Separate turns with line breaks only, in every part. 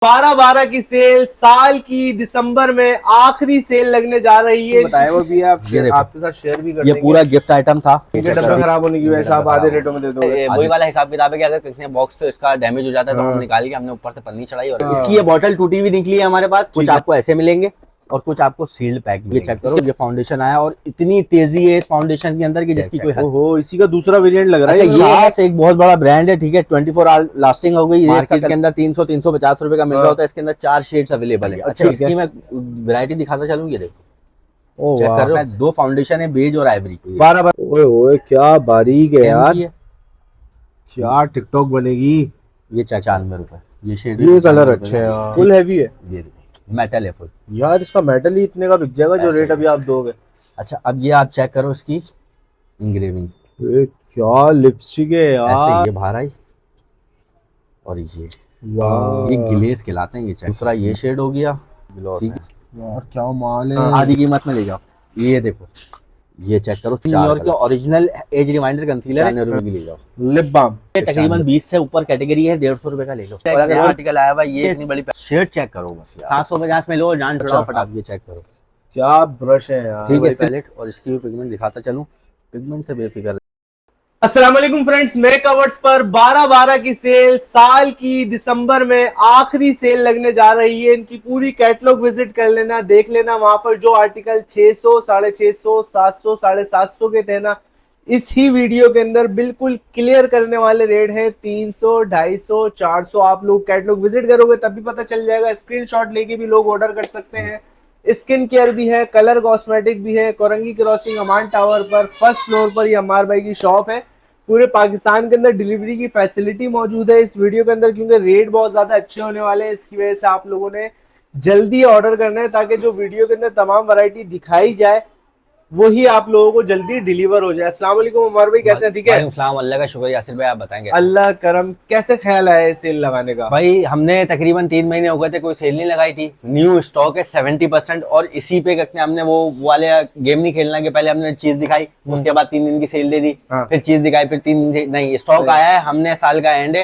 12/12 की सेल, साल की दिसंबर में आखिरी सेल लगने जा रही है। बताया वो भी आप आपके साथ शेयर भी कर
ये पूरा गिफ्ट आइटम था।
डब्बा खराब होने की वजह से आप आधे रेटों में दे दोगे।
वही वाला हिसाब किताब है कि अगर किसी बॉक्स इसका डैमेज हो जाता है तो हम निकाल के हमने ऊपर से पन्नी चढ़ाई और इसकी ये बॉटल टूटी हुई निकली है हमारे पास। कुछ आपको ऐसे मिलेंगे और कुछ आपको सील्ड पैक मिलेंगे। चेक करो, ये फाउंडेशन आया और इतनी तेजी है इस फाउंडेशन के अंदर की जिसकी कोई हद।
ओहो, इसी का दूसरा वेरिएंट लग रहा है।
ये एक बहुत बड़ा ब्रांड है, ठीक है। 24 आवर लास्टिंग हो गई। मार्केट के अंदर 300-350 रुपए का मिल रहा होता है। इसके अंदर 4 शेड्स अवेलेबल है। अच्छा, इसकी मैं वैरायटी दिखाता चलूं। ये देखो, चेक कर रहे हो, 2 फाउंडेशन है, बेज और आइवरी।
12 ओए क्या बारीक है यार, क्या टिकटॉक बनेगी।
ये 95 रुपए। ये शेड,
ये कलर अच्छे है, फुल हैवी है।
ये मेटल है फुल।
यार इसका मेटल ही इतने का बिक जाएगा जो रेट अभी आप दोगे।
अच्छा, अब ये आप चेक करो इसकी इंग्रेविंग।
क्या लिपस्टिक है यार।
ऐसे ये बाहर आई और ये ग्लेज कहलाते हैं। ये चेक, दूसरा ये शेड हो गया। ठीक है
यार, क्या माल है।
आधी कीमत में ले जाओ। ये देखो, ये चेक करो, न्यूयॉर्क का ओरिजिनल एज रिमाइंडर कंसीलर है। 90 रुपए की ले जाओ। लिप बाम तकरीबन 20 से ऊपर कैटेगरी है, 150 रुपए का ले लो। और अगर आर्टिकल आया हुआ ये इतनी बड़ी शेड चेक करो बस यार, 750 में लो, जान छुड़ाओ फटाफट। ये चेक करो,
क्या ब्रश है यार।
ठीक है, पैलेट और इसकी भी पिगमेंट दिखाता चलूं। पिगमेंट से बेफिक्र।
अस्सलाम वालेकुम फ्रेंड्स, मेकअवर्स पर 12/12 की सेल, साल की दिसंबर में आखिरी सेल लगने जा रही है। इनकी पूरी कैटलॉग विजिट कर लेना, देख लेना। वहां पर जो आर्टिकल 600, 650, 700, 750 के थे ना, इस ही वीडियो के अंदर बिल्कुल क्लियर करने वाले रेट है 300, 250, 400। आप लोग कैटलॉग विजिट करोगे तभी पता चल जाएगा। स्क्रीनशॉट लेके भी लोग ऑर्डर कर सकते हैं। स्किन केयर भी है, कलर कॉस्मेटिक भी है। कोरंगी क्रॉसिंग अमान टावर पर फर्स्ट फ्लोर पर ये अम्मार भाई की शॉप है। पूरे पाकिस्तान के अंदर डिलीवरी की फैसिलिटी मौजूद है इस वीडियो के अंदर, क्योंकि रेट बहुत ज्यादा अच्छे होने वाले हैं। इसकी वजह से आप लोगों ने जल्दी ऑर्डर करना है ताकि जो वीडियो के अंदर तमाम वैरायटी दिखाई जाए वही आप लोगों को जल्दी डिलीवर हो जाए। अस्सलाम वालेकुम उमर भाई, कैसे हैं? ठीक है,
अल्लाह का शुक्र। यासिर भाई आप बताएंगे।
अल्लाह करम। कैसे ख्याल आया है सेल लगाने का?
भाई हमने तकरीबन 3 महीने हो गए थे, कोई सेल नहीं लगाई थी। न्यू स्टॉक है 70% और इसी पे हमने वो वाले गेम नहीं खेलना कि पहले हमने चीज दिखाई, उसके बाद 3 दिन की सेल दे दी, फिर चीज दिखाई, फिर 3 दिन नहीं। स्टॉक आया है, हमने साल का एंड है,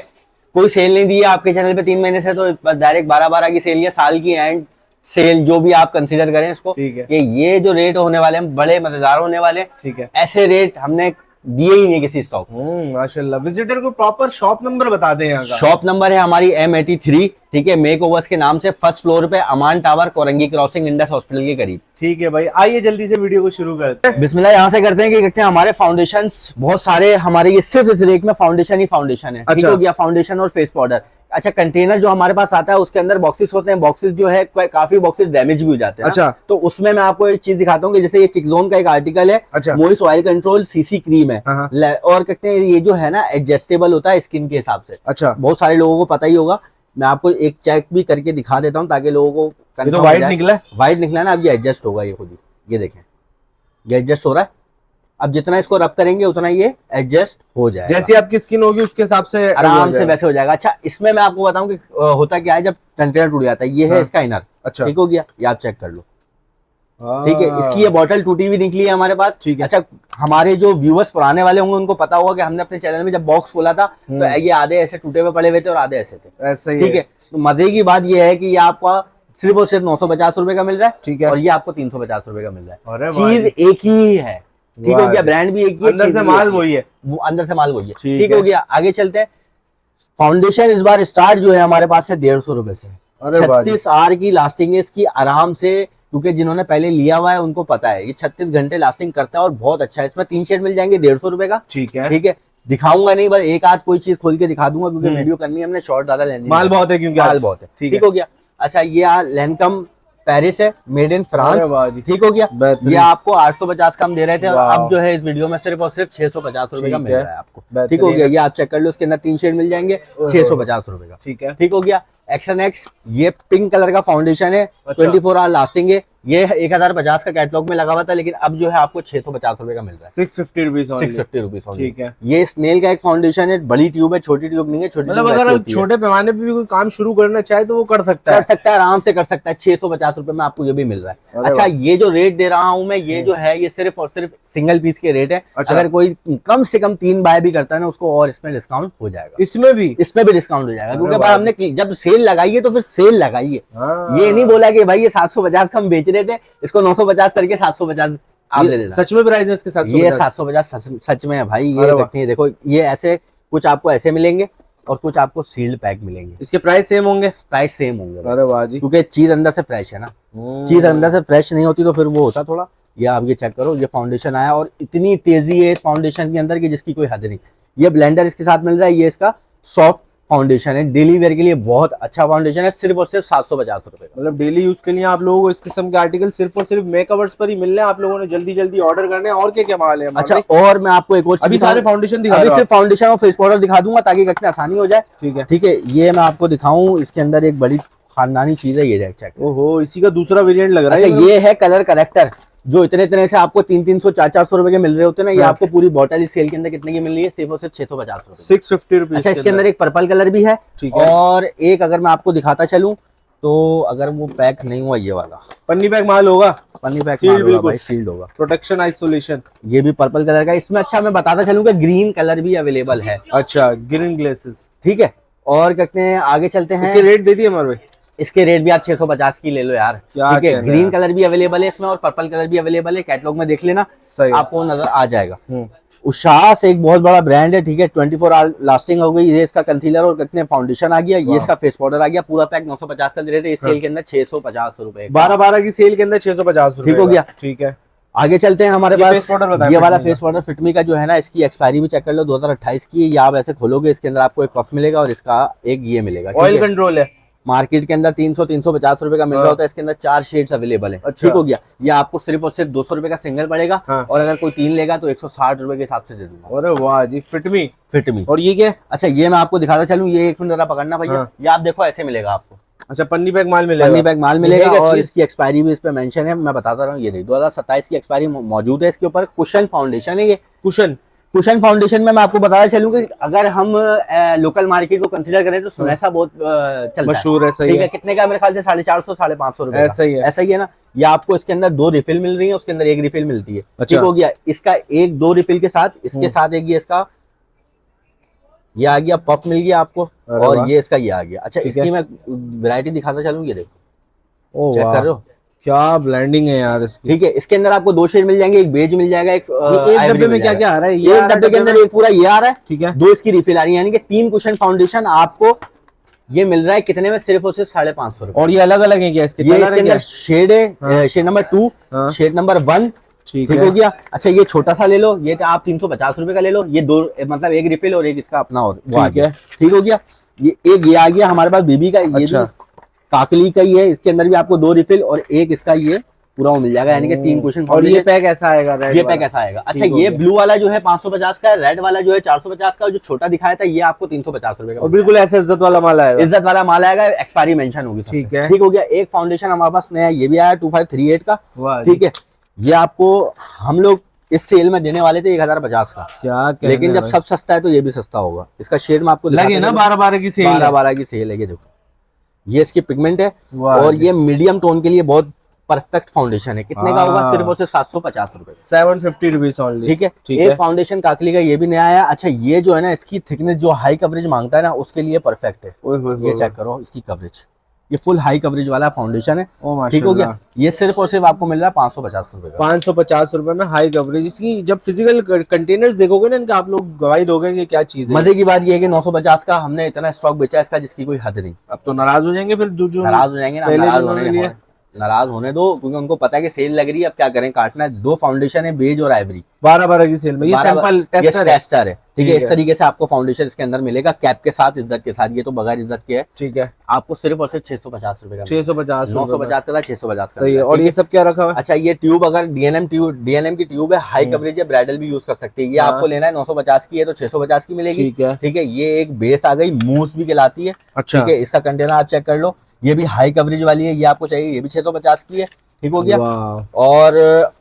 कोई सेल नहीं दी है आपके चैनल पे 3 महीने से, तो डायरेक्ट 12/12 की सेल है, साल की एंड सेल जो भी आप कंसीडर करें इसको।
ठीक है,
ये जो रेट होने वाले हैं बड़े मजेदार होने वाले हैं।
ठीक है,
ऐसे रेट हमने दिए ही नहीं किसी स्टॉक।
माशाल्लाह। विजिटर को प्रॉपर शॉप नंबर बता दें। यहाँ का
शॉप नंबर है हमारी M83, ठीक है, मेक ओवर्स के नाम से, फर्स्ट फ्लोर पे Aman tower, Korangi crossing, Indus hospital के करीब। ठीक
है भाई, आइए जल्दी से वीडियो को शुरू करते हैं।
बिस्मिल्लाह। यहाँ से करते हैं कि कहते हैं हमारे फाउंडेशंस बहुत सारे, हमारे ये सिर्फ इस रेक में फाउंडेशन ही फाउंडेशन है। ठीक हो गया, फाउंडेशन और फेस पाउडर। अच्छा, कंटेनर जो हमारे पास आता है उसके अंदर बॉक्सेस होते हैं। बॉक्सेस जो है काफी बॉक्सेस डैमेज भी हो जाते हैं। अच्छा, तो उसमें मैं आपको एक चीज दिखाता हूँ कि जैसे ये चिकजोन का एक आर्टिकल है। अच्छा, moist oil control CC cream है। और कहते हैं ये जो है ना एडजस्टेबल होता है स्किन के हिसाब से। अच्छा, बहुत सारे लोगों को पता ही होगा। मैं आपको एक चेक भी करके दिखा देता हूँ ताकि लोगों को।
ये तो व्हाइट निकला,
व्हाइट निकला ना। अब ये एडजस्ट होगा, ये खुद ही, ये देखें, ये एडजस्ट हो रहा है। अब जितना इसको रब करेंगे उतना ये एडजस्ट हो जाएगा।
जैसी आपकी स्किन होगी उसके हिसाब से
आराम से वैसे हो जाएगा। अच्छा, इसमें मैं आपको बताऊं कि होता क्या है जब कंटेनर टूट जाता है। ये है इसका इनर। अच्छा, ठीक हो गया, ये आप चेक कर लो। ठीक है, इसकी ये बॉटल टूटी हुई निकली है हमारे पास। ठीक है। अच्छा, हमारे जो व्यूअर्स पुराने वाले होंगे उनको पता होगा कि हमने अपने चैनल में जब बॉक्स खोला था तो ये आधे ऐसे टूटे हुए पड़े हुए थे और आधे ऐसे थे। ऐसे, ठीक है। तो मजे की बात ये है कि ये आपका सिर्फ और सिर्फ 950 रुपए का मिल रहा है। ठीक है, और ये आपको 350 रुपए का मिल रहा है। चीज एक ही है, ठीक हो गया, ब्रांड भी एक ही है,
अंदर से माल वही है,
वो अंदर से माल वही है। ठीक हो गया, आगे चलते हैं। फाउंडेशन इस बार स्टार्ट जो है हमारे पास से 150 रुपए से। 36 आवर की लास्टिंग है इसकी आराम से, क्योंकि जिन्होंने पहले लिया हुआ है उनको पता है ये 36 घंटे लास्टिंग करता है और बहुत अच्छा है। इसमें 3 शेड मिल जाएंगे 150 रुपए का। ठीक है, ठीक है। दिखाऊंगा नहीं, बस एक आध कोई चीज खोल के दिखा दूंगा क्योंकि वीडियो करनी है हमने, शॉर्ट ज्यादा लेनी,
माल बहुत है क्योंकि
माल बहुत है। ठीक हो गया। अच्छा, ये लैंकम पेरिस है, मेड इन फ्रांस। ठीक हो गया, ये आपको 850 का हम दे रहे थे, अब जो है इस वीडियो में सिर्फ और सिर्फ 650 रुपए का मिल रहा है आपको। ठीक हो गया, ये आप चेक कर लो, उसके अंदर 3 शेड मिल जाएंगे 650 रुपए का। ठीक है, ठीक हो गया। एक्शन एक्स, ये पिंक कलर का फाउंडेशन है। 24 आवर लास्टिंग है। ये 1050 का कैटलॉग में लगा हुआ था, लेकिन अब जो है आपको 650 रुपए का मिल रहा है।
650 रुपीज।
650 रुपीज।
ठीक है,
ये स्नेल का एक फाउंडेशन है, बड़ी ट्यूब है, छोटी ट्यूब नहीं है। छोटी
मतलब अगर छोटे पैमाने पे भी कोई काम शुरू करना चाहे तो वो कर सकता
है, आराम से कर सकता है। 650 रुपए में आपको ये भी मिल रहा है। अच्छा, ये जो रेट दे रहा हूँ मैं, ये जो है ये सिर्फ और सिर्फ सिंगल पीस के रेट है। अगर कोई कम से कम 3 बाय भी करता है ना, उसको और इसमें डिस्काउंट हो जाएगा। इसमें भी डिस्काउंट हो जाएगा, क्योंकि हमने जब सेल सेल लगाइए तो फिर सेल लगाइए। ये नहीं बोला कि भाई ये 750 का हम बेच रहे थे, इसको 950 करके 750 आप दे देना।
सच में प्राइस है इसके 750?
ये 750 सच में है भाई। ये देखते हैं, देखो ये ऐसे कुछ आपको ऐसे मिलेंगे और कुछ आपको सील्ड पैक मिलेंगे।
इसके प्राइस सेम होंगे?
प्राइस सेम होंगे।
अरे वाह जी,
क्योंकि चीज अंदर से फ्रेश है ना। चीज अंदर से फ्रेश नहीं होती तो फिर वो होता थोड़ा। ये आप ये चेक करो, ये फाउंडेशन आया और इतनी तेजी है इस फाउंडेशन के अंदर की जिसकी कोई हद नहीं। ये ब्लेंडर इसके साथ मिल रहा है, ये इसका सॉफ्ट फाउंडेशन है, डेली वेयर के लिए बहुत अच्छा फाउंडेशन है, सिर्फ और सिर्फ 750 रुपए का।
मतलब डेली यूज के लिए आप लोगों को इस किस्म के आर्टिकल सिर्फ और सिर्फ मेकअवर्स पर ही मिल रहे हैं। आप लोगों ने जल्दी जल्दी ऑर्डर करने हैं। और क्या क्या माल है?
अच्छा, और मैं आपको एक और
अभी सारे फाउंडेशन दिखा
अभी सिर्फ फाउंडेशन और फेस पाउडर दिखा दूंगा ताकि कटने आसानी हो जाए।
ठीक है,
ठीक है। ये मैं आपको दिखाऊं, इसके अंदर एक बड़ी खानदानी चीज है, ये चेक।
ओहो, इसी का दूसरा वेरिएंट लग रहा है।
अच्छा, ये है कलर करेक्टर, जो इतने से आपको 300 400 रुपए के मिल रहे होते हैं ना, ये आपको पूरी बॉटल इस सेल के अंदर कितने की मिल रही है? सिर्फ और सिर्फ 650 रुपए,
650 रुपीज।
अच्छा, इसके अंदर एक पर्पल कलर भी है। और एक अगर मैं आपको दिखाता चलूं तो अगर वो पैक नहीं हुआ, ये वाला
पन्नी पैक माल होगा,
पन्नी पैक माल होगा भाई, सील्ड होगा,
प्रोटेक्शन आइसोलेशन।
ये भी पर्पल कलर का। इसमें अच्छा मैं बताता चलूं कि ग्रीन कलर भी अवेलेबल है।
अच्छा, ग्रीन ग्लासेस।
ठीक है। और कहते हैं आगे चलते हैं।
इसके रेट दे दिए हमारे भाई?
इसके रेट भी आप 650 की ले लो यार। ठीक है। ग्रीन कलर भी अवेलेबल है इसमें और पर्पल कलर भी अवेलेबल है। कैटलॉग में देख लेना, आपको नजर आ जाएगा। उषास एक बहुत बड़ा ब्रांड है। ठीक है। 24 आवर लास्टिंग हो गई। ये इसका कंसीलर और कितने फाउंडेशन आ गया, ये इसका फेस पाउडर आ गया। पूरा पैक 950 का दे रहे थे, इस सेल के अंदर 650 रुपए।
12 की सेल के अंदर 650 रुपए।
ठीक हो गया।
ठीक है।
आगे चलते हैं हमारे पास। ये वाला फेस पाउडर फिटमी का जो है ना, इसकी एक्सपायरी भी चेक कर लो, 2028 की। ये आप ऐसे खोलोगे, इसके अंदर आपको एक पफ मिलेगा और इसका एक ये मिलेगा।
ऑयल कंट्रोल है।
मार्केट के अंदर 300-350 रुपए का मिल रहा होता है, इसके अंदर 4 शेड्स अवेलेबल है। ठीक हो गया। ये आपको सिर्फ और सिर्फ 200 रुपए का सिंगल पड़ेगा। और अगर कोई 3 लेगा तो 160 रुपए के हिसाब से दे दूंगा।
अरे वाह जी, फिटमी।
और ये क्या? अच्छा, ये मैं आपको दिखाता चलूं, ये एक मिनट जरा पकड़ना भैया। ये आप देखो, ऐसे मिलेगा आपको।
अच्छा, पन्नी पैक माल मिलेगा?
पन्नी पैक माल मिलेगा और इसकी एक्सपायरी भी इस पे मेंशन है। मैं बताता रहा हूँ, ये 2027 की एक्सपायरी मौजूद है। इसके ऊपर कुशन फाउंडेशन है। ये कुशन फाउंडेशन में मैं आपको बताया चलूं कि अगर हम लोकल मार्केट को कंसीडर करें तो सुनैसा बहुत चलता है,
मशहूर है। सही
ठीक है। कितने का? मेरे ख्याल से 450-550 रुपए। ऐसा ही है ना। ये आपको इसके अंदर 2 रिफिल मिल रही है, उसके अंदर एक रिफिल मिलती है। ठीक हो गया। इसका 1-2 रिफिल के साथ, इसके साथ एक ये इसका ये आ गया, पफ मिल गया आपको, और ये इसका ये आ गया। अच्छा, इसकी मैं वैरायटी दिखाता चलूं, ये देखो, चेक कर रहे हो
क्या ब्लेंडिंग है यार इसकी।
ठीक है। इसके अंदर आपको 2 शेड मिल जाएंगे, एक बेज मिल जाएगा, एक
डब्बे में क्या क्या आ रहा है?
एक डब्बे के अंदर एक पूरा ये आ रहा है।
ठीक है।
2 इसकी रिफिल आ रही है, यानी कि 3 कुशन फाउंडेशन आपको ये मिल रहा है कितने में? सिर्फ और सिर्फ 550 रुपए।
और ये अलग अलग है क्या इसके?
ये इसके अंदर शेड है, शेड नंबर 2, शेड नंबर 1। ठीक हो गया। अच्छा, ये छोटा सा ले लो, ये आप 350 रुपए का ले लो। ये 2 मतलब एक रिफिल और एक इसका अपना और। ठीक है। ठीक हो गया। ये एक ये आ गया हमारे पास बीबी का। ये भी काकली का ही है। इसके अंदर भी आपको 2 रिफिल और एक इसका ये पूरा मिल जाएगा, यानी कि 3 कुशन।
और ये पैक ऐसा आएगा?
ये पैक ऐसा आएगा। अच्छा, ये ब्लू वाला जो है 550 का है, रेड वाला जो है 450 का, जो छोटा दिखाया था ये आपको 350 रुपए का।
और बिल्कुल ऐसा इज्जत वाला माल आएगा? इज्जत
वाला माल आएगा, एक्सपायरी मेंशन होगी।
ठीक है।
ठीक हो गया। एक फाउंडेशन हमारे पास नया ये भी आया 2538 का। ठीक है। ये आपको हम लोग इस सेल में देने वाले थे 1050 का।
क्या
लेकिन जब सब सस्ता है तो ये भी सस्ता होगा। इसका शेड में आपको
लगे ना 12 की सेल,
12 की सेल है। ये देखो, ये इसकी पिगमेंट है और ये मीडियम टोन के लिए बहुत परफेक्ट फाउंडेशन है। कितने का होगा? सिर्फ और सिर्फ 750 रुपए,
750 रुपीज ओनली।
ठीक है। एक फाउंडेशन काकली का ये भी नया आया। अच्छा, ये जो है ना, इसकी थिकनेस जो हाई कवरेज मांगता है ना, उसके लिए परफेक्ट है। ये चेक करो इसकी कवरेज, ये फुल हाई कवरेज वाला फाउंडेशन है। ठीक हो गया। ये सिर्फ और सिर्फ आपको मिल रहा है 550 रुपए का।
550 रुपए में हाई कवरेज। इसकी जब फिजिकल कंटेनर्स देखोगे ना इनका, आप लोग गवाही दोगे कि क्या चीज है।
मजे की बात ये है कि 950 का हमने इतना स्टॉक बेचा इसका जिसकी कोई हद नहीं।
अब तो नाराज हो जाएंगे फिर,
नाराज हो जाएंगे ना, नाराज होने दो, क्योंकि उनको पता है कि सेल लग रही है। अब क्या करें, काटना है। 2 फाउंडेशन है, बेज और आइवरी,
12 की सेल में। ये सैंपल टेस्टर है।
ठीक है। इस तरीके से आपको फाउंडेशन इसके अंदर मिलेगा, कैप के साथ, इज्जत के साथ। ये तो बगैर इज्जत के है।
ठीक है।
आपको सिर्फ और सिर्फ 650 रुपए का।
650,
950 का था, 650 का।
सही है। और ये सब क्या रखा हुआ है?
अच्छा, ये ट्यूब अगर डीएनएम की ट्यूब है, हाई कवरेज है, ब्राइडल भी यूज कर सकते हैं। ये आपको लेना है 950 की है तो 650 की मिलेगी। ठीक है। ये एक बेस आ गई, मूस भी कहलाती है।
अच्छा।
ठीक है। इसका कंटेनर आप चेक कर लो, ये भी हाई कवरेज वाली है। ये आपको चाहिए, ये भी 650 की है। ठीक हो गया। और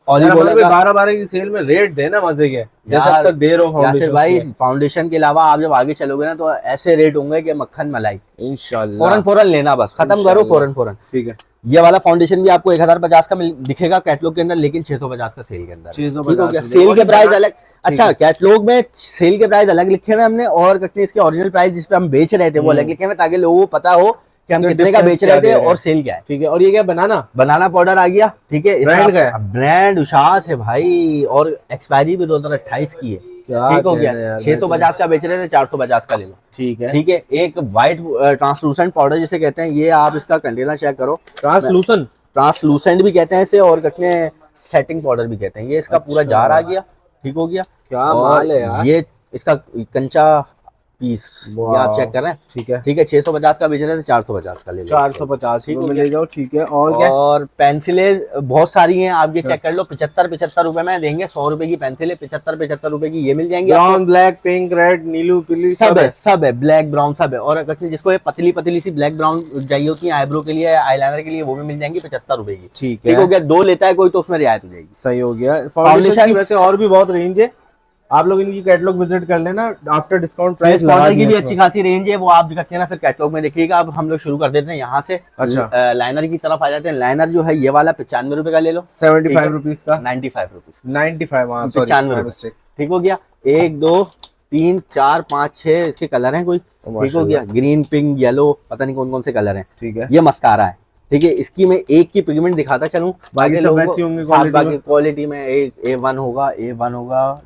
ऑलिव ऑयल का
12 की सेल में रेट देना मजे के, जैसे अब तक दे रहे हो फाउंडेशन
भाई। फाउंडेशन के अलावा आप जब आगे चलोगे ना तो ऐसे रेट होंगे कि मक्खन मलाई।
इंशाल्लाह
फौरन लेना, बस खत्म करो फौरन।
ठीक है।
ये वाला फाउंडेशन भी आपको 1050 का दिखेगा कैटलॉग के अंदर, लेकिन 650 का सेल के अंदर। ठीक हो गया। सेल के प्राइस अलग। अच्छा, कैटलॉग में सेल के प्राइस अलग लिखे हुए हमने, और इसके ओरिजिनल प्राइस जिस पे हम बेच रहे थे वो अलग लिखे हुए, ताकि लोगों को पता हो कि हम
तो
कितने का
difference
बेच
क्या
रहे
दे
थे
रहे हैं।
और सेल क्या है।
ठीक है, और ये क्या बनाना
बनाना पाउडर आ गया, ठीक है।
ब्रांड का है?
ब्रांड उषास है भाई, और एक्सपायरी भी 2028 की है।
क्या
ठीक हो गया,
कहना है यार,
650 का बेच रहे थे, 450 का ले लो।
ठीक है।
ठीक है, एक व्हाइट ट्रांसलूसेंट पाउडर जिसे कहते हैं, ये आप इसका कंटेनर चेक करो।
ट्रांसलूसन,
ट्रांसलूसेंट भी कहते हैं इसे, और कहते हैं सेटिंग पाउडर भी कहते हैं। ये इसका पूरा
अच्छा।
जार आ गया, ठीक हो गया।
क्या
और
माल है यार।
ये इसका कंचा पीस, ये आप चेक कर रहे हैं।
ठीक है,
ठीक है, 650 का बेच रहे थे, 450 का ले लो।
450
ठीक
रुपए
हो
में
गया।
ले जाओ। ठीक है, और क्या?
और पेंसिलें बहुत सारी हैं, आप ये चेक कर लो। 75 रुपए में देंगे, 100 रुपए की पेंसिल है, 75 रुपए की ये मिल जाएंगे आपको।
ब्राउन, ब्लैक, पिंक, रेड, नीलू, पीली,
सब है, ब्लैक ब्राउन सब है। और अगर जिसको ये पतली पतली सी ब्लैक ब्राउन चाहिए होती है आईब्रो के लिए, आईलाइनर के लिए, वो भी मिल जाएंगी 75 रुपए की।
ठीक है,
ठीक हो गया, 2 लेता है कोई तो उसमें रियायत हो जाएगी।
सही हो गया। फाउंडेशन की
Foundations-
वैसे और भी बहुत रेंज है, आप लोग इनकी कैटलॉग विजिट कर लेना। आफ्टर डिस्काउंट प्राइस
फेस
लगा
पाउडर की
दिया
भी
इसमें।
अच्छी खासी रेंज है, वो आप रखते हैं ना फिर कैटलॉग में देखिएगा। अब हम लोग शुरू कर देते हैं यहाँ से।
अच्छा।
लाइनर की तरफ आ जाते हैं। लाइनर जो है ये वाला 95 रुपए का ले लो।
75 रुपीज का,
95 रुपीज,
95, हाँ
95
मिस्टेक।
ठीक हो गया। 1 2 3 4 5 6 इसके कलर हैं कोई। ठीक हो गया, ग्रीन, पिंक, येलो, पता नहीं कौन कौन से कलर हैं।
ठीक है,
ये मस्कारा है। ठीक है, इसकी मैं एक की पिगमेंट दिखाता चलूं,
बाकी सब
लोगों को
वैसी होंगी
साथ
quality
बाकी
में।
क्वालिटी में A1 होगा, A1 होगा,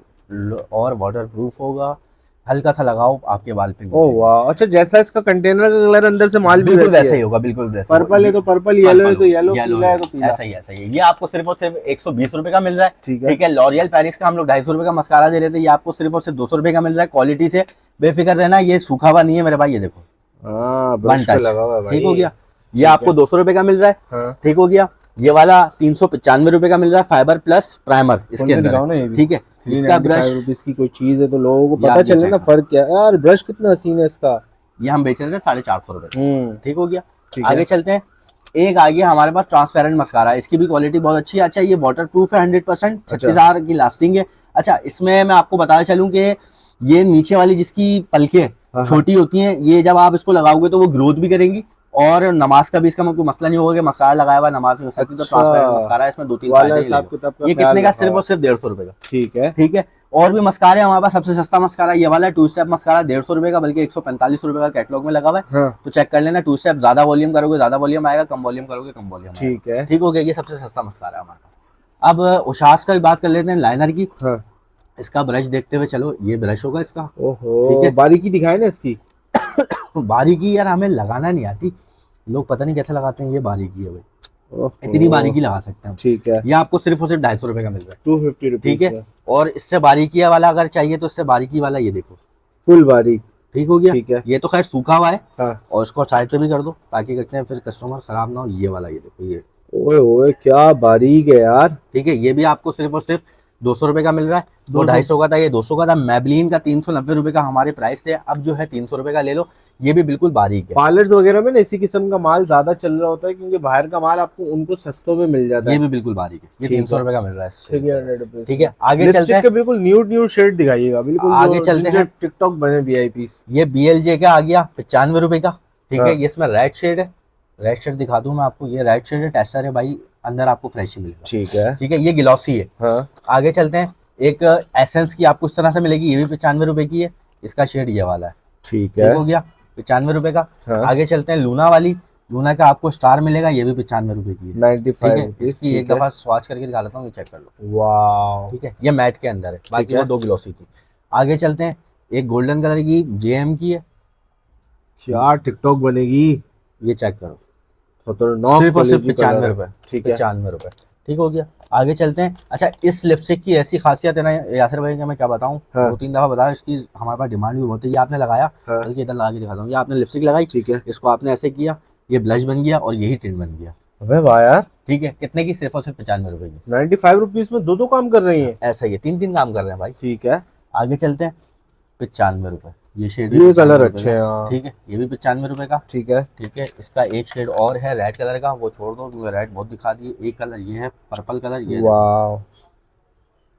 और वाटर प्रूफ होगा। हल्का सा लगाओ आपके बाल पे।
ओह वाह, अच्छा जैसा इसका कंटेनर का कलर अंदर से माल भी
बिल्कुल वैसा
वैसी
ही
है।
होगा, बिल्कुल वैसा
पर्पल है तो पर्पल, येलो है तो येलो, पीला है तो पीला।
ऐसा ही है। ये आपको सिर्फ और सिर्फ 120 रुपए का मिल रहा है।
ठीक है,
ठीक है, लॉरियल पेरिस का हम लोग 250 रुपए का मस्कारा दे रहे थे, ये आपको सिर्फ और सिर्फ 200 रुपए का मिल रहा है। क्वालिटी से बेफिक्र रहना, ये सूखा हुआ नहीं है मेरे भाई, ये देखो
हाँ
वन
ब्रश पे
टच।
लगा हुआ है भाई।
ठीक हो गया, ये
ठीक
आपको
है।
200 रुपए का मिल रहा है।
हाँ,
ठीक हो गया, ये वाला 395 रुपए का मिल रहा है, फाइबर प्लस प्राइमर इसके
खोल के
अंदर
दिखाओ ना ये
है।
भी।
ठीक है, इसका ब्रश
395 रुपीज की कोई चीज है तो लोगों को
ये
पता
आप ये
चले ना
check
फर्क क्या है। यार ब्रश कितना हसीन है इसका।
ये हम बेच रहे थे 450 रुपए। ठीक हो गया,
ठीक है।
आगे चलते हैं। एक आ गया हमारे पास ट्रांसपेरेंट मस्कारा, इसकी भी क्वालिटी बहुत अच्छी है। अच्छा, ये वाटर प्रूफ है 100%, 36,000 की लास्टिंग है। अच्छा, इसमें मैं आपको बताना चलूं कि ये नीचे वाली जिसकी पलकें छोटी होती हैं, ये जब आप इसको लगाओगे तो वो ग्रोथ भी करेंगी, और नमाज का भी इसका कोई मसला नहीं होगा कि मस्कारा लगाया हुआ नमाज नहीं हो सकती। तो ट्रांसपेरेंट मस्कारा है, इसमें 2-3 फायदे हैं। ये कितने का? सिर्फ और सिर्फ 150 रुपए का।
ठीक है,
ठीक है, और भी मस्कारे हमारे पास। सबसे सस्ता मस्कारा ये वाला है, 2 स्टेप मस्कारा, 150 रुपए का, बल्कि 145 रुपए का कैटलॉग में लगा हुआ है।
हाँ,
तो चेक कर लेना। 2 स्टेप ज्यादा वॉल्यूम करोगे ज्यादा वॉल्यूम आएगा, कम वॉल्यूम करोगे कम वॉल्यूम आएगा।
ठीक है,
ठीक हो गया, ये सबसे सस्ता मस्कारा है हमारे पास। अब उशास का भी बात कर लेते हैं, लाइनर की।
हाँ।
इसका ब्रश देखते हुए चलो, ये ब्रश होगा इसका।
ओहो,
ठीक है।
बारीकी दिखाए ना इसकी।
बारीकी यार हमें लगाना नहीं आती, लोग पता नहीं कैसे लगाते हैं। ये बारीकी है भाई,
ओहो,
इतनी बारीकी लगा सकते हैं।
ठीक है,
ये आपको सिर्फ और सिर्फ 250 रुपए का मिल रहा है।
250 रुपीज।
ठीक है, और इससे बारीकी वाला अगर चाहिए तो इससे बारीकी वाला ये देखो,
फुल बारीक।
ठीक हो गया।
ठीक है,
ये तो खैर सूखा हुआ है,
हाँ।
और इसको साइड पे भी कर दो ताकि कहते हैं फिर कस्टमर खराब ना हो। ये वाला ये देखो, ये
ओए ओए क्या बारीक है यार।
ठीक है, ये भी आपको सिर्फ और सिर्फ 200 रुपए का मिल रहा है। वो
200
250 का था, ये 200 का था। मैबलिन का 390 रुपए का हमारे प्राइस थे, अब जो है 300 रुपए का ले लो। ये भी बिल्कुल बारीक है।
पार्लर्स वगैरह में ना इसी किस्म का माल ज्यादा चल रहा होता है, क्योंकि बाहर का माल आपको उनको सस्तों में मिल जाता
ये
है।
भी बिल्कुल बारीक है, ये
ठीक
300
है।
रुपए का मिल रहा है।
300 रुपीज।
ठीक है, आगे चलते
लिपस्टिक
हैं।
के बिल्कुल न्यू शेड दिखाइएगा, बिल्कुल
आगे चलते हैं।
टिकटॉक बने वीआईपीस।
ये BLJ का आ गया 95 रुपए का। ठीक
हाँ।
है, ये इसमें रेड शेड है, रेड शेड दिखा दूं मैं आपको। ये रेड शेड है, टेस्टर है भाई, अंदर आपको फ्रेश ही मिलेगा।
ठीक है,
ठीक है, ये ग्लॉसी है।
हाँ।
आगे चलते हैं। एक एसेंस की आपको इस तरह से मिलेगी, ये भी 95 रुपए की है। इसका शेड ये वाला है।
ठीक
ठीक
है,
हो गया, 95 रुपए का।
हाँ।
आगे चलते हैं लूना वाली। लूना का आपको स्टार मिलेगा, ये भी 95 रुपए की है।
95
ठीक है,
रुपीज।
इसकी एक दफा स्वाच करके दिखा लेता हूँ, ये चेक कर लो।
वाह,
ठीक है, ये मैट के अंदर है, बाकी
है।
वो 2 ग्लॉसी थी। आगे चलते हैं, एक गोल्डन कलर की JM की है,
क्या टिकटॉक बनेगी।
ये चेक करो,
खतरनाक
सिर्फ और सिर्फ
quality
95
कलर है।
रुपए।
ठीक है,
95 रुपए। ठीक हो गया, आगे चलते हैं। अच्छा, इस लिपस्टिक की ऐसी खासियत है ना यासिर भाई कि मैं क्या बताऊं,
हाँ।
2-3 दफा बताया, इसकी हमारे पास डिमांड भी बहुत है। ये आपने लगाया,
हाँ।
बल्कि इधर लगा के दिखाता हूँ। ये आपने लिपस्टिक लगाई,
ठीक है।
इसको आपने ऐसे किया, ये ब्लश बन गया और यही टिंट बन गया।
अबे वाह यार,
ठीक है, कितने की? सिर्फ और सिर्फ 95 रुपए की।
95 रुपीज में दो काम कर रही है।
ऐसा ही है, 3-3 काम कर रहे हैं भाई।
ठीक है,
आगे चलते हैं, 95 रुपए। ये शेड
ये कलर अच्छे हैं, हाँ।
ठीक है, ये भी 95 रुपए का।
ठीक है,
ठीक है, इसका एक शेड और है रेड कलर का, वो छोड़ दो क्योंकि रेड बहुत दिखा दिए। एक कलर ये है पर्पल कलर, ये
वाह।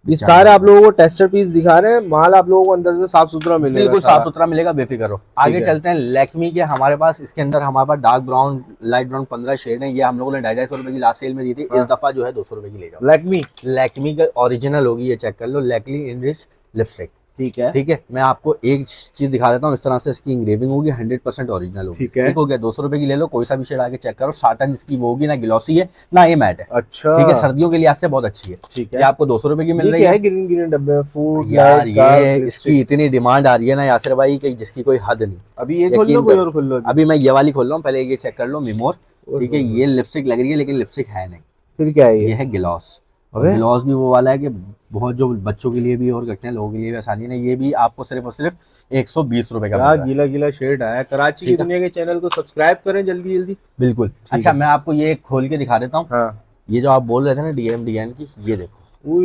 ये सारे आप लोगों को टेस्टर पीस दिखा रहे हैं, माल आप लोगों को अंदर से साफ सुथरा मिलेगा,
बिल्कुल
सारा।
साफ सुथरा मिलेगा, बेफिक्र हो। आगे चलते हैं, लैक्मी के हमारे पास, इसके अंदर हमारे पास dark brown, light brown 15 shade है। ये हम लोगों ने 250 रुपए की लास्ट सेल में दी थी। इस दफा जो है 200 रुपए की ले जाओ।
लैक्मी
लैक्मी का ओरिजिनल होगी, ये चेक कर लो। लैक्मी इनरिच लिपस्टिक,
ठीक है।
ठीक है, मैं आपको एक चीज दिखा देता हूँ, इस तरह से इसकी इंग्रेविंग होगी, 100% ओरिजिनल होगी।
ठीक है।
ठीक हो गया, 200 रुपए की ले लो, कोई सा भी शेड आके चेक करो, साटन इसकी वो होगी ना, ग्लॉसी है ना, ये मैट है।
अच्छा
ठीक है, सर्दियों के लिहाज से बहुत अच्छी है।
ठीक है।
ये आपको 200 रुपए की मिल रही
है।
है।
ग्रीन ग्रीन डब्बे में फूड
यार ये इसकी इतनी डिमांड आ रही है ना यासिर भाई कि जिसकी कोई हद नहीं।
अभी ये खोल लो, कोई और खोल लो।
अभी मैं ये वाली खोल रहा हूँ, पहले ये चेक कर लो, मिमोर। ठीक है, ये लिपस्टिक लग रही है लेकिन लिपस्टिक है नहीं।
फिर क्या है
ये है ग्लॉस। और ग्लॉस भी वो वाला है कि बहुत, जो बच्चों के लिए भी और करते हैं, लोगों के लिए भी आसानी है। ये भी आपको सिर्फ और सिर्फ 120 रुपए का मिल रहा है।
गीला गीला शेड आया। कराची की दुनिया के चैनल को सब्सक्राइब करें जल्दी जल्दी।
बिल्कुल। अच्छा, मैं आपको ये खोल के दिखा देता हूँ।
हाँ।
ये जो आप बोल रहे थे ना डीएम डिजाइन की, ये देखो।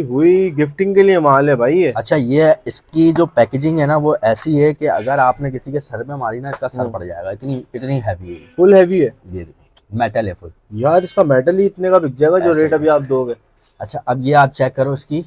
हुई गिफ्टिंग के लिए माल है भाई ये।
अच्छा, ये इसकी जो पैकेजिंग है ना वो ऐसी है कि अगर आपने किसी के सर में मारी ना, इसका सर पड़ जाएगा, इतनी इतनी हैवी है।
फुल हैवी है।
ये देखो, मेटल है फुल।
यार इसका मेटल ही इतने का बिक जाएगा जो रेट अभी आप दोगे।
अच्छा, अब ये आप चेक करो इसकी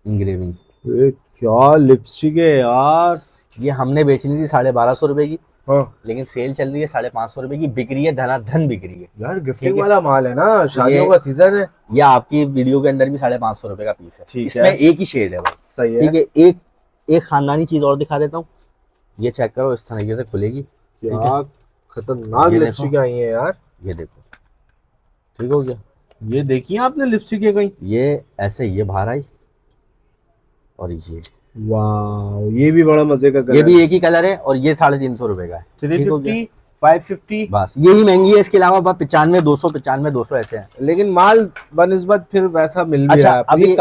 इंग्रेविंग।
क्या लिपस्टिक है यार।
ये हमने बेचनी थी 1250 रुपए की।
हाँ।
लेकिन सेल चल रही है 550 रुपए की, बिक रही है, धनाधन बिक रही है।
यार गिफ्टिंग वाला माल है ना, शादियों का सीजन है।
ये आपकी वीडियो के अंदर भी 550 रुपए का पीस है।
ठीक
इसमें
है।
एक ही शेड है भाई।
सही है।
ठीक है, एक खानदानी चीज और दिखा देता हूँ। ये चेक करो, इस तरीके से खुलेगी।
क्या खतरनाक लिपस्टिक आई है यार।
ये देखो, ठीक हो गया।
ये देखिए आपने लिपस्टिक है कहीं।
ये ऐसे ये बाहर आई, और ये
वाह, ये भी बड़ा मजे का कलर।
ये भी एक ही कलर है, और ये 350 रुपए का है।
350, 550,
बस यही महंगी है। इसके अलावा 95, 200, 95, 200 ऐसे हैं।
लेकिन माल बनिस्बत फिर वैसा मिल भी
अच्छा,
रहा है।
अब ये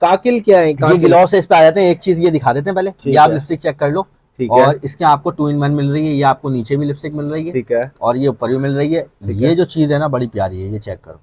काकिल क्या है?
ये ग्लॉस है, इस पे आ जाते हैं। एक चीज ये दिखा देते हैं पहले, ये आप लिपस्टिक चेक कर लो।
ठीक है।
और इसके आपको 2-in-1 मिल रही है। ये आपको नीचे भी लिपस्टिक मिल रही है।
ठीक है।
और ये ऊपर भी मिल रही है। ये जो चीज है ना बड़ी प्यारी है, ये चेक करो,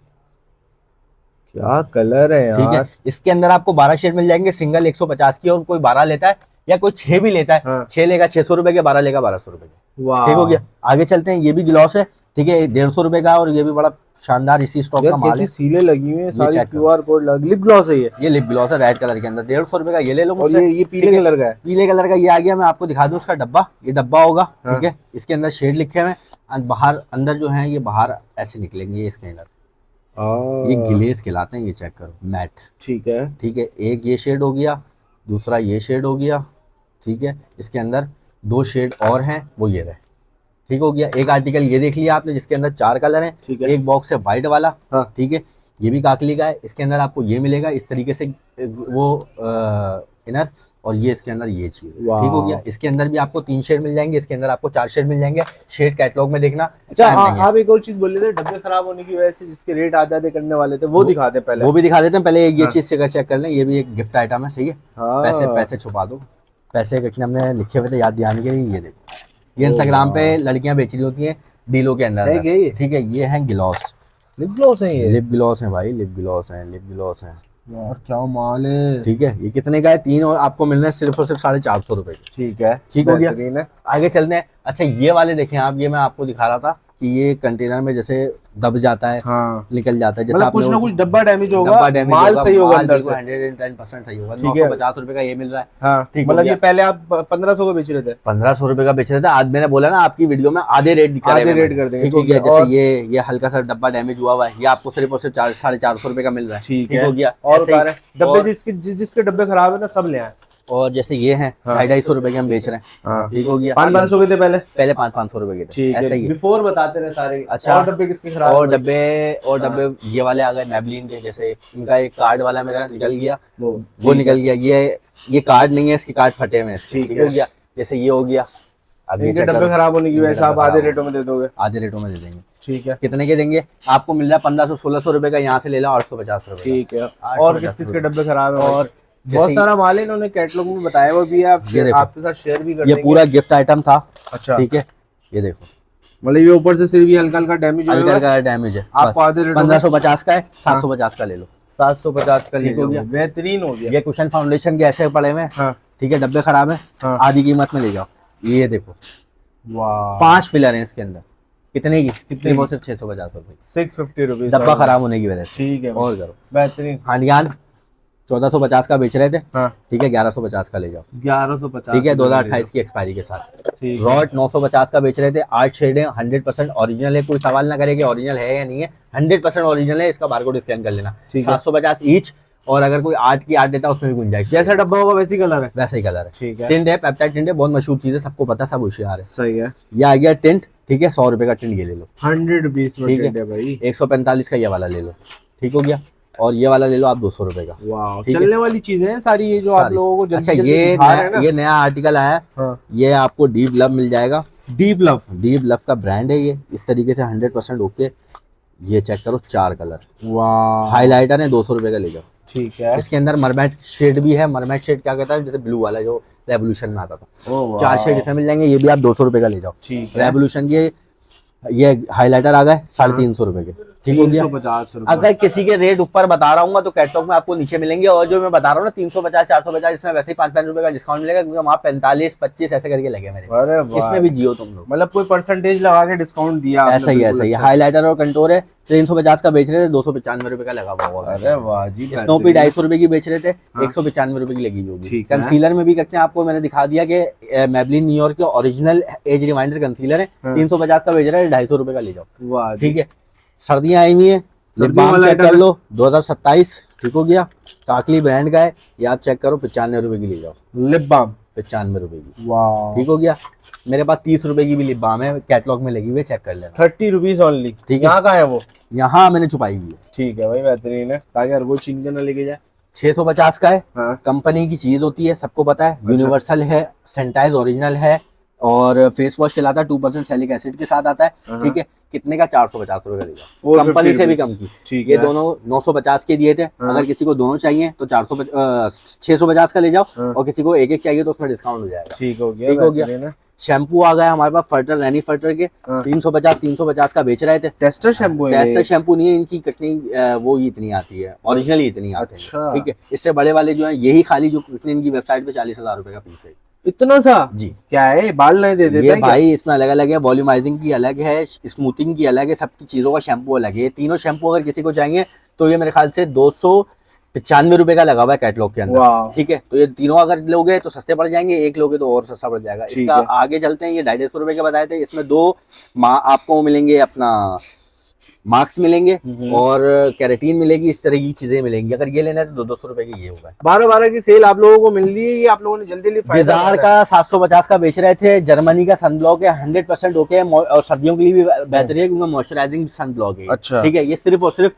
क्या कलर है यार।
ठीक है। इसके अंदर आपको 12 शेड मिल जाएंगे, सिंगल 150 की, और कोई 12 लेता है या कोई 6 भी लेता है।
हाँ।
6 लेगा 600 रुपए के, 12 लेगा 1200 रुपए के।
वाह,
ठीक हो गया। आगे चलते हैं। ये भी ग्लॉस है, ठीक है, 150 रुपए का, और ये भी बड़ा शानदार इसी स्टॉक का माल है।
सीले लगी हुई हैं सारी,
चेक
क्यूआर कोड लग। लिप ग्लॉस है ये
लिप ग्लॉस है, रेड कलर के अंदर, 150 रुपए का। ये ले लो
और
मुझसे।
ये पीले कलर का है।
पीले कलर का ये आ गया। मैं आपको दिखा दूं इसका डब्बा। ये डब्बा होगा, ठीक है। इसके अंदर शेड लिखे हुए हैं, बाहर अंदर जो है ये बाहर ऐसे निकलेंगे, ये इसके अंदर ये गिलेस कहलाते हैं। ये चेक करो, मैट।
ठीक है।
ठीक है, एक ये शेड हो गया, दूसरा ये शेड हो गया। ठीक है, इसके अंदर 2 शेड और हैं, वो ये रहे। ठीक हो गया। एक आर्टिकल ये देख लिया आपने, जिसके अंदर 4 कलर हैं।
ठीक है।
एक बॉक्स है व्हाइट वाला।
हाँ।
ठीक है, ये भी काकली का है। इसके अंदर आपको ये मिलेगा इस तरीके से, वो इनर, और ये इसके अंदर ये चीज। ठीक हो गया। इसके अंदर भी आपको 3 शेड मिल जाएंगे, इसके अंदर आपको 4 शेड मिल जाएंगे। शेड कैटलॉग में देखना।
अच्छा, आप एक और चीज बोल रहे थे, डब्बे खराब होने की वजह से जिसके रेट आधे करने वाले थे, वो दिखा दे पहले।
वो भी दिखा देते हैं पहले। ये चीज से चेक कर लें, ये भी एक गिफ्ट आइटम है। सही है। पैसे छुपा दो, पैसे कितने हमने लिखे हुए थे याद दिलाने के लिए। ये देखो, ये इंस्टाग्राम पे लड़कियां बेच रही होती हैं डीलों के अंदर। ठीक है, ये है ग्लॉस।
लिप ग्लॉस है ये?
लिप ग्लॉस है भाई, लिप ग्लॉस है, लिप ग्लॉस है
यार। क्या माल है।
ठीक है, ये कितने का है? 3, और आपको मिल रहे हैं सिर्फ और सिर्फ 450 रुपए के।
ठीक है।
ठीक हो गया। आगे चलते हैं। अच्छा, ये वाले देखें आप, ये मैं आपको दिखा रहा था कि ये कंटेनर में जैसे दब जाता है।
हाँ।
निकल जाता है, जैसे
मतलब कुछ ना कुछ डब्बा डैमेज होगा, माल सही होगा अंदर से।
110% सही होगा।
950
रुपए का ये मिल रहा है।
हाँ।
ठीक,
मतलब ये पहले आप 1500 को बेच रहे थे।
1500 रुपए का बेच रहे थे। आज मैंने बोला ना आपकी वीडियो में आधे रेट दिखा रहे हैं,
आधे रेट कर देंगे।
ठीक है। जैसे ये हल्का सा डब्बा डैमेज हुआ हुआ है, ये आपको सिर्फ और सिर्फ 450 रुपए का मिल रहा है। ठीक हो गया।
और डब्बे जिसके डब्बे खराब है ना, सब ले आए।
और जैसे ये हैं 250 रुपए के हम बेच रहे हैं।
हाँ।
ठीक हो गया।
500 के थे पहले
500 रुपए के थे।
ठीक है।
ऐसा ही
बिफोर बताते रहे सारे।
अच्छा,
और डब्बे किसके खराब?
और डब्बे ये वाले आ गए मैबलिन के। जैसे इनका एक कार्ड वाला मेरा निकल गया, वो निकल गया। ये कार्ड नहीं है, इसके कार्ड फटे हुए हैं। ठीक हो गया। जैसे ये हो गया। अब
इनके डब्बे खराब होने की वजह से आप आधे रेटों में दे दोगे?
आधे रेटों में दे देंगे।
ठीक है।
कितने के देंगे? आपको मिल रहा है 1500-1600 रुपए का, यहाँ से ले लो 850 रुपए।
ठीक है। और किस के डब्बे खराब है? और बहुत सारा माल है, इन्होंने कैटलॉग में बताया वो भी है। आप आपके साथ शेयर भी कर देंगे।
ये पूरा गिफ्ट आइटम था।
अच्छा।
ठीक है, ये देखो,
मतलब ये ऊपर से सिर्फ हल्का हल्का डैमेज है।
हल्का डैमेज है।
आपको आधे रेट
1550 का है, 750 का ले लो।
750 का ले
हो गया।
बेहतरीन हो गया।
ये कुशन फाउंडेशन के ऐसे पड़े हुए।
हाँ।
ठीक है, डब्बे खराब है, आधी कीमत में ले जाओ। ये देखो,
वाह,
5 फिलर हैं इसके अंदर। कितने की? कितने? वो सिर्फ 650 रुपए।
650 रुपीज,
डब्बा खराब होने की वजह से।
ठीक है।
और करो
बेहतरीन।
हांडियान 1450 का बेच रहे थे।
हाँ।
ठीक है, 1150 का ले जाओ।
1150।
ठीक है, 2028 की एक्सपायरी के साथ। रॉट 950 का बेच रहे थे। 8 शेड है, 100% ओरिजिनल है। कोई सवाल ना करे कि ओरिजिनल है या नहीं है, 100% ओरिजिनल है। इसका बारकोड स्कैन कर लेना। 750 ईच। और अगर कोई 8 की 8 देता है उसमें भी गुंजाइश,
जैसा डब्बा होगा वैसी कलर है,
वैसा ही कलर है।
ठीक है।
टिंट है, पेप्टाइड टिंट है, बहुत मशहूर चीज है, सबको पता है, सब होशियार है।
सही है।
ये आ गया टिंट, ठीक है, 100 रुपए का टिंट, ये ले लो
100 रुपीज में
ठीक
टिंट है
है
भाई।
145 का ये वाला ले लो, ठीक हो गया। और ये वाला ले लो आप 200 रुपए का।
वाह,
ठीक है?
चलने वाली चीजें हैं सारी ये जो आप
सारी।
लोगों को जल्दी
अच्छा
जल्दी
ये
दिखा रहे हैं ना।
ये नया आर्टिकल आया है,
हाँ।
ये आपको डीप लव मिल जाएगा।
डीप लव,
डीप लव का ब्रांड है ये, इस तरीके से 100% ओके। ये चेक करो, 4 कलर,
वाह,
हाइलाइटर है, 200 रुपए का ले जाओ।
ठीक है।
इसके अंदर मरमेट शेड भी है। मरमेट शेड क्या कहता है, जैसे ब्लू वाला जो रेवोल्यूशन में आता था,
ओ
4 शेड इसमें मिल जाएंगे, ये भी आप 200 रुपए का ले जाओ।
ठीक है।
रेवोल्यूशन के ये हाइलाइटर आ गए 350 रुपए के, ठीक हो गया।
350 रुपए।
अगर किसी के रेट ऊपर बता रहा हूँ तो कैटलॉग में आपको नीचे मिलेंगे, और जो मैं बता रहा हूँ ना 350 450, इसमें वैसे ही 5-5 रुपए का डिस्काउंट मिलेगा, क्योंकि वहाँ 45-25 ऐसे करके लगे मेरे।
अरे वाह,
इसमें भी जियो तुम लोग,
मतलब कोई परसेंटेज लगा के डिस्काउंट दिया आपने,
ऐसा ही
बिल्कुल
ऐसा ही।
अच्छा।
हाइलाइटर और कंटोर है 350 का बेच रहे थे, 295 रुपए का लगा हुआ होगा।
अरे वाह जी,
स्नोपी 250 रुपए की बेच रहे थे,
हाँ।
195 रुपए की लगी होगी।
ठीक है।
कंसीलर में भी कहते हैं, आपको मैंने दिखा दिया कि मैबलिन न्यूयॉर्क के ओरिजिनल एज रिमाइंडर कंसीलर है,
हाँ।
350 का बेच रहे हैं, 250 रुपए का ले जाओ।
वाह,
ठीक है। सर्दियां आई हुई है,
सर्दियों
लिप
वाला
चेक
आइटम
कर
है।
लो 2027, ठीक हो गया। काकली ब्रांड का है, ये आप चेक करो 95 रुपए की ले जाओ।
लिप बाम,
95 रुपए की,
वाह,
ठीक हो गया। मेरे पास 30 रुपए की भी लिप बाम है, कैटलॉग में लगी हुई है, चेक कर लेना।
30 रुपीज ओनली।
ठीक है।
यहाँ का है वो?
यहाँ मैंने छुपाई हुई है।
ठीक है भाई, बेहतरीन है, ताकि हर कोई छीन के ना लेके जाए।
650 का है,
हाँ।
कंपनी की चीज होती है, सबको पता है। यूनिवर्सल है, सैनिटाइज ओरिजिनल है, और फेस वॉश कहलाता है, 2% सैलिक एसिड के साथ आता है। ठीक है। कितने का? 450 रुपए का लेगा,
450
कंपनी से भी
रुपीस।
कम की।
ठीक
ये
है।
दोनों 950 के दिए थे।
हाँ।
अगर किसी को दोनों चाहिए तो 650 का ले जाओ,
हाँ।
और किसी को एक एक चाहिए तो उसमें डिस्काउंट हो जाएगा।
ठीक हो गया,
ठीक हो गया।
बेहतरीन है।
शैम्पू आ गया हमारे पास, फर्टर, रैनी फर्टर के,
हाँ।
350 का बेच रहे थे।
टेस्टर शैम्पू है
टेस्टर
ये?
शैम्पू नहीं है, इनकी कटिंग वो ही इतनी आती है, ओरिजिनल ही इतनी आती है।
अच्छा।
ठीक है। इससे बड़े वाले जो है, यही खाली जो कितने इनकी वेबसाइट पे 40,000 रुपए का पीस है।
इतना सा?
जी।
क्या है, बाल नहीं दे देता
ये
है क्या?
भाई इसमें अलग अलग है, वॉल्यूमाइजिंग की अलग है, स्मूथिंग की अलग है, सबकी चीजों का शैम्पू अलग है। ये तीनों शैम्पू अगर किसी को चाहिए तो ये मेरे ख्याल से 295 रुपए का लगा हुआ है कैटलॉग के अंदर।
वाह।
ठीक है। तो ये तीनों अगर लोगे तो सस्ते पड़ जाएंगे, एक लोगे तो और सस्ता पड़ जाएगा।
ठीक
इसका
है।
आगे चलते हैं। ये 250 रुपए के बताए थे, इसमें 2 आपको मिलेंगे, अपना मार्क्स मिलेंगे और कैरेटीन मिलेगी, इस तरह की चीजें मिलेंगी। अगर ये लेना है तो 200 रुपए की ये होगा।
12 की सेल आप लोगों को मिल रही है, ये आप लोगों ने जल्दी जल्दी फायदा
बाजार
उठाया है।
का 750 का बेच रहे थे। जर्मनी का सनब्लॉक है, 100% ओके है, और सर्दियों के लिए भी बेहतर है, क्योंकि मॉइस्चराइजिंग सनब्लॉक है।
अच्छा।
ठीक है। ये सिर्फ और सिर्फ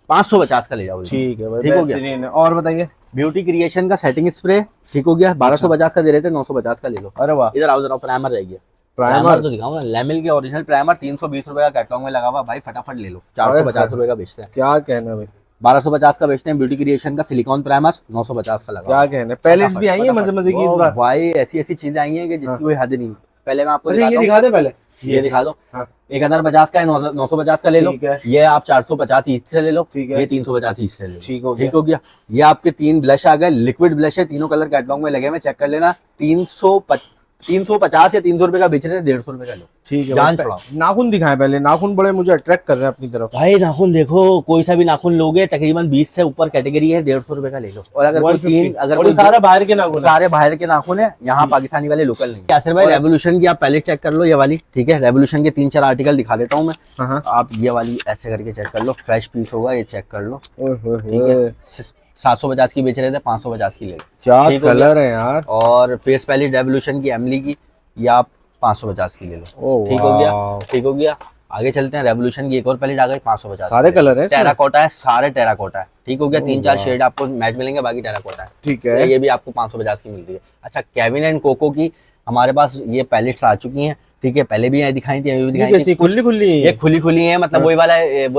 550 का ले जाओ।
ठीक है भाई,
ठीक हो गया।
बेहतरीन है। और बताइए।
ब्यूटी क्रिएशन का सेटिंग स्प्रे, ठीक हो गया, 1250 का दे रहे थे, 950 का ले लो।
अरे वाह,
इधर आओ जरा, प्राइमर रह गया। प्राइमर तो दिखाऊं ना, लेमिल के ओरिजिनल प्राइमर 320 रुपए का कैटलॉग में लगा हुआ भाई, फटाफट ले लो। 450 रुपए का बेचते हैं,
क्या कहना भाई,
1250 का बेचते हैं। ब्यूटी क्रिएशन का सिलिकॉन प्राइमर 950 का लगा।
क्या कहना। पैलेट्स भी आई है मजे मजे की इस बार
भाई, ऐसी ऐसी चीजें आई हैं कि जिसकी कोई हद नहीं। पहले मैं आपको
अच्छा, ये
दिखाता
दिखा दे पहले।
हूं। ये दिखा दो।
हाँ।
1050 का है, 950 का ले लो।
ठीक है।
ये आप 450 ईच से ले लो।
ठीक है।
ये 350 ईच से ले लो।
ठीक हो गया।
ठीक हो गया। ये आपके 3 ब्लश आ गए, लिक्विड ब्लश है, तीनों कलर कैटलॉग में लगे हुए, चेक कर लेना। 350 या 300 रुपए का बेच रहे थे, 150 रुपए का लो।
ठीक है।
जान
भाई,
छुड़ाओ।
नाखून दिखाएं पहले, नाखून बड़े मुझे अट्रैक्ट कर रहे हैं अपनी तरफ।
भाई नाखून देखो, कोई सा भी नाखून लोगे तकरीबन 20 से ऊपर कैटेगरी है, 150 रुपए का ले लो। और अगर कोई
150,
अगर
और
कोई
ये सारा बाहर के नाखून है?
सारे बाहर के नाखून है, यहाँ पाकिस्तानी वाले लोकल नहीं। यासिर भाई, रेवोल्यूशन की आप पैलेट चेक कर लो, ये वाली। ठीक है। रेवोल्यूशन के 3-4 आर्टिकल दिखा देता हूँ मैं।
हाँ।
आप ये वाली ऐसे करके चेक कर लो, फ्रेश पीस होगा, ये चेक कर लो।
ओए होए
ठीक
होए,
है। 750 की बेच रहे थे, 550 की ले लो।
क्या
ठीक हो गया।
कलर है यार।
और फेस पैलेट रेवोल्यूशन की एमली की, ये आप 550 की ले लो।
ओह
ठीक हो गया।
वाह।
ठीक हो गया। आगे चलते हैं। रेवोल्यूशन की एक और पैलेट आ गई, 550।
सारे कलर है इसमें?
टेराकोटा है, सारे टेराकोटा है। ठीक हो गया।
ओह
3-4
वाह।
शेड आपको मैट मिलेंगे, बाकी टेराकोटा है।
ठीक
तो
है।
ये भी आपको 550 की मिल रही है। अच्छा, केविन एंड कोको की हमारे पास ये पैलेट्स आ चुकी हैं। ठीक है। पहले भी ये दिखाई थी, अभी भी दिखाई थी।
खुली खुली
ये खुली खुली है, मतलब वही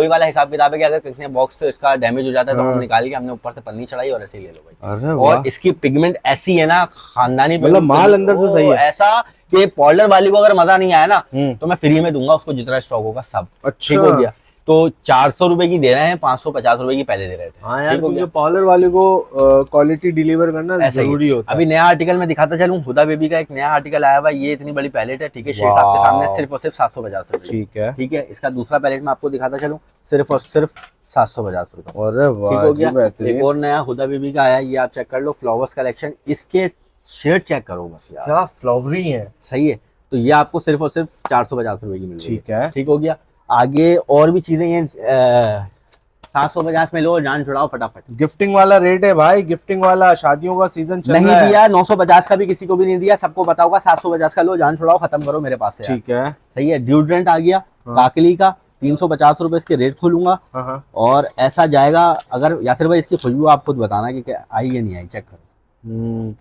वाला हिसाब किताब है कि अगर किसी बॉक्स इसका डैमेज हो जाता है तो हम निकाल के हमने ऊपर से पन्नी चढ़ाई और ऐसे ही ले लो भाई।
अरे वाह।
और इसकी पिगमेंट ऐसी है ना, खानदानी
मतलब माल अंदर से सही है।
ऐसा कि पाउडर वाली को अगर मजा नहीं आया ना तो मैं फ्री में दूंगा उसको, जितना स्टॉक होगा सब।
अच्छा।
ठीक हो गया। तो 400 रुपए की दे रहे हैं, 550 रुपए की पहले दे रहे थे।
हाँ यार,
ठीक हो
क्योंकि
गया।
पार्लर वाले को क्वालिटी डिलीवर करना
ऐसा ही
जरूरी
है।
होता है।
अभी नया आर्टिकल में दिखाता चलूं, हुदा बेबी का एक नया आर्टिकल आया हुआ है। ये इतनी बड़ी पैलेट है। ठीक है। शेड आपके सामने, सिर्फ और सिर्फ 750 रुपए।
ठीक है।
ठीक है। इसका दूसरा पैलेट में आपको दिखाता चलूं, सिर्फ और सिर्फ 750 रुपए।
अरे
ठीक
वाह
हो
जी,
गया।
बेहतरीन।
एक और नया हुदा बेबी का आया, ये आप चेक कर लो, फ्लावर्स कलेक्शन। इसके शेड चेक करो बस यार,
क्या फ्लावरी है।
सही है। तो ये आपको सिर्फ और सिर्फ 450 रुपए की मिल रही है।
ठीक है।
ठीक हो गया। आगे और भी चीजें हैं, 750 में लो, जान छुड़ाओ फटाफट।
गिफ्टिंग वाला रेट है भाई, गिफ्टिंग वाला, शादियों का सीजन चल
नहीं
रहा है।
दिया 950 का भी किसी को भी नहीं दिया, सबको पता होगा 750 का लो, जान छुड़ाओ, खत्म करो मेरे पास से।
ठीक है,
सही है। ड्यूड्रेंट आ गया काकली का, 350 रुपए इसके रेट खोलूंगा। और ऐसा जाएगा। अगर यासिर भाई इसकी खुशबू आप खुद बताना कि क्या आई या नहीं आई, चेक करो।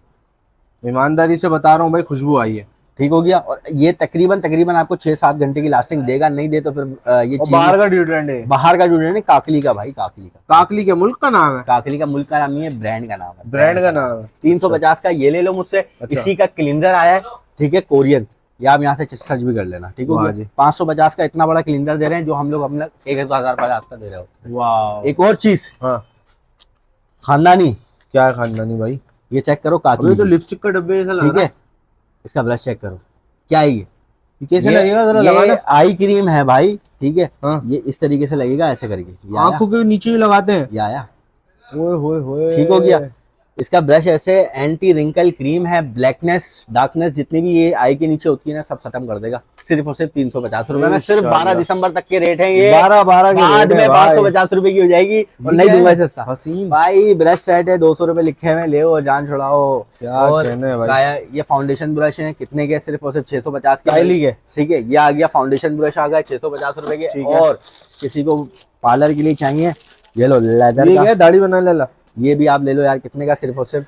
ईमानदारी से बता रहा हूँ भाई, खुशबू आई है।
ठीक हो गया। और ये तकरीबन आपको 6-7 घंटे की लास्टिंग देगा, नहीं दे तो फिर ये
बाहर का ड्यूड्रेंट है,
बाहर का ड्यूड्रेंट है, काकली का भाई, काकली का।
काकली के मुल्क का नाम है?
काकली का मुल्क का नाम नहीं है, ब्रांड का नाम है।
ब्रांड का नाम है।
350 का ये ले लो मुझसे। इसी का क्लींजर आया है, ठीक है, कोरियन, या आप यहाँ से सर्च भी कर लेना। ठीक हो गया। 550 का इतना बड़ा क्लींजर दे रहे हैं, जो हम लोग अपने 1050 का दे रहे हो।
वाह।
एक और चीज, खानदानी।
क्या है खानदानी भाई?
ये चेक करो, काकली
तो लिपस्टिक का डब्बे ऐसा लग
ठीक
रहा
है। इसका ब्रश चेक करो, क्या है ये
कैसे लगेगा जरा लगाना।
आई क्रीम है भाई, ठीक है।
हाँ।
ये इस तरीके से लगेगा, ऐसे करके
आंखों के नीचे ही लगाते हैं।
ये आया,
ओए होए होए।
ठीक हो गया। इसका ब्रश ऐसे एंटी रिंकल क्रीम है, ब्लैकनेस डार्कनेस जितनी भी ये आई के नीचे होती है ना, सब खत्म कर देगा। सिर्फ और सिर्फ 350 रुपए में। सिर्फ 12 दिसंबर तक के रेट है ये।
12
बाद में 550 रुपए की हो जाएगी और नहीं दूंगा इससे सस्ता। भाई ब्रश सेट है, 200 रुपए लिखे हुए, ले और जान छुड़ाओ।
क्या कहने हैं भाई।
ये फाउंडेशन ब्रश है, कितने के? सिर्फ और सिर्फ 650 के।
ठीक
है, ये आ गया फाउंडेशन ब्रश, आ गया 650 रुपए के। और किसी को पार्लर के लिए चाहिए, ये लो लेदर का,
दाढ़ी बनाने ला,
ये भी आप ले लो यार। कितने का? सिर्फ और सिर्फ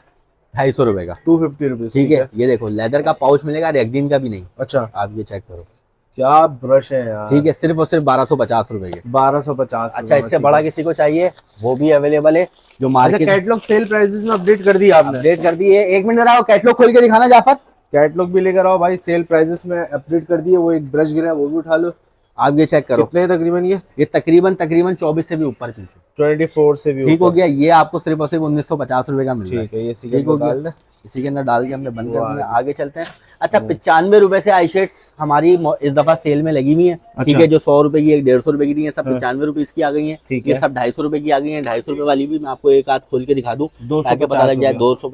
250 रुपए का,
250 रुपीज।
ठीक है। ये देखो लेदर का पाउच मिलेगा, रेक्सिन का भी नहीं।
अच्छा,
आप ये चेक करो,
क्या ब्रश है यार।
ठीक है, सिर्फ और सिर्फ 1250 रुपए के।
1250।
अच्छा, इससे बड़ा किसी को चाहिए वो भी अवेलेबल है, जो मार्केट।
कैटलॉग सेल प्राइसेस में अपडेट कर दिया आपने?
अपडेट कर दिए। 1 मिनट आओ, कैटलॉग खोल के दिखाना जाफर।
कैटलॉग भी लेकर आओ भाई, सेल प्राइसेस में अपडेट कर दिए। वो एक ब्रश गिरा है, वो भी उठा लो।
आप ये चेक करो,
कितने तकरीबन? ये
तकरीबन 24 से भी ऊपर पीस है,
24 से भी।
ठीक हो गया। ये आपको सिर्फ और सिर्फ 1950 रुपए का मिल रहा है।
ठीक है, ये
इसी के अंदर डाल के हमने बंद कर दिया। आगे चलते हैं। अच्छा, 95 रुपए से आई शेड्स हमारी इस दफा सेल में लगी हुई है, ठीक है। जो 100 रुपए की, 150 रुपए की थी, सब 95 रुपए की आ गई है। ये सब 250 रुपए की आ गई है। 250 रुपए वाली भी मैं आपको एक आध खोल के दिखा दूं, ताकि पता लग जाए। 250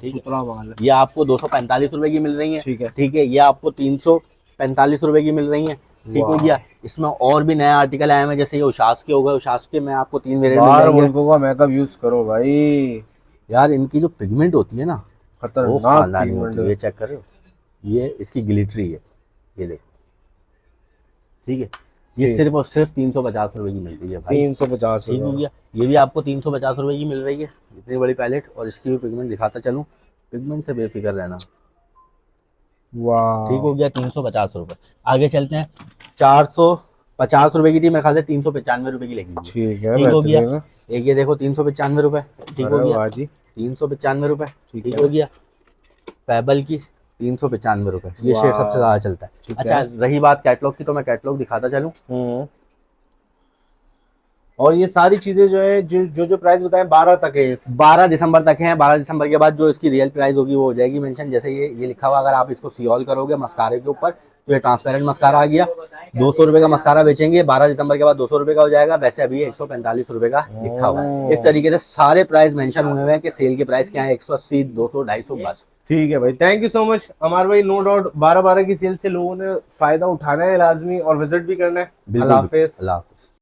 रुपए। ये आपको 245 रुपए की मिल रही है, ठीक है। ये आपको 345 रुपए की मिल रही है, ठीक हो गया। इसमें और भी नया आर्टिकल आया है, जैसे ये उशास के हो गए। उशास के मैं आपको 3 वेरिएंट
का मेकअप यूज करो भाई
यार। इनकी जो पिगमेंट होती है ना,
खतरनाक।
ये चेक कर रहे हो, ये इसकी ग्लिटरी है, ये देखो, ठीक है। ये सिर्फ और सिर्फ 350 रुपए की मिल रही है भाई।
350,
ठीक हो गया। ये भी आपको 350 रुपए की मिल रही है, इतनी बड़ी पैलेट। और इसकी भी पिगमेंट दिखाता चलूं, पिगमेंट से बेफिक्र रहना।
वाह,
ठीक हो गया। 350 रुपए। आगे चलते हैं। 450 रुपए की थी, मेरे ख्याल से 395 रुपए की लगी।
ठीक है,
ठीक हो गया। एक ये देखो 395 रुपए, ठीक हो गया। 395 रुपए, ठीक हो गया। पैबल की 395 रुपए, ये शेड सबसे ज्यादा चलता है। अच्छा, रही बात कैटलॉग की, तो मैं कैटलॉग दिखाता चलूं।
और ये सारी चीजें जो है, जो प्राइस बताएं 12 तक है,
12 दिसंबर तक है। 12 दिसंबर के बाद जो इसकी रियल प्राइस होगी वो हो जाएगी मेंशन। जैसे ये लिखा हुआ, अगर आप इसको सी ऑल करोगे मस्कारे के ऊपर, तो ये ट्रांसपेरेंट मस्कारा आ गया। 200 रुपए का मस्कारा बेचेंगे, 12 दिसंबर के बाद 200 रुपए का हो जाएगा। वैसे अभी 145 रुपए का लिखा हुआ है। इस तरीके से सारे प्राइस मेंशन हुए हैं कि सेल के प्राइस क्या है, 180, 200, 250 बस।
ठीक है भाई, thank you so much Amar भाई। नो डाउट 12 की सेल से लोगों ने फायदा उठाना है लाजमी, और विजिट भी करना है। अल्लाह हाफिज़।